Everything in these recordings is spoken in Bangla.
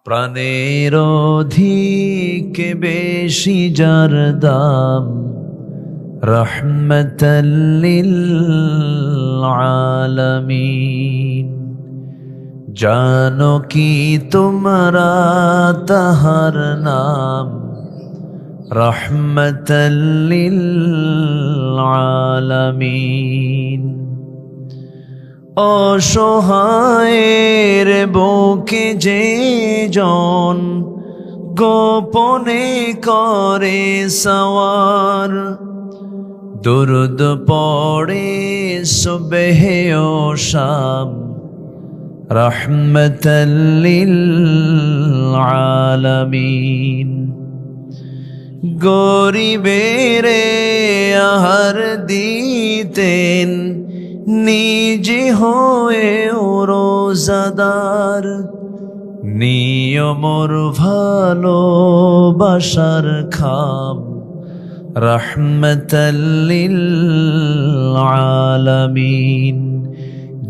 প্রাণের অধিক বেশি যার দাম, রহমতাল লিল আলামিন। জানো কি তোমরা তাহার নাম, রহমতাল লিল আলামিন। অসহায়ের বুকে যে জন গোপনে করে সওয়ার, দুরুদ পড়ে সুবহে ও শাম, রহমতাল লিল আলামিন। গরিবের আহার দিতেন নিজে হয়ে রোজাদার, নিয়মর ভালোবাসার খাম, রহমতাল লিল আলামিন।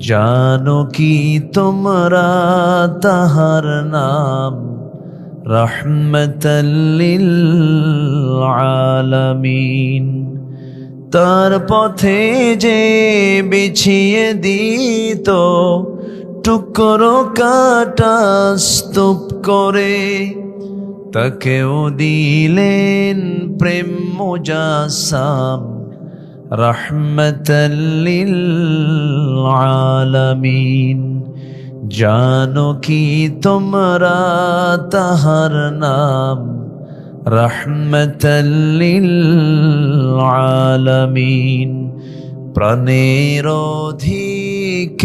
জানো কি তোমরা তাহার নাম, রহমতাল লিল আলামিন। তার পথে যে বিছিয়ে দিত টুকরো কাটা স্তূপ করে, তাকেও দিলেন প্রেম মুজাসাম, রহমতাল লিল আলামিন। জানো কি তোমরা তাহার নাম, রহমতাল লিল আলামিন। প্রাণের অধিক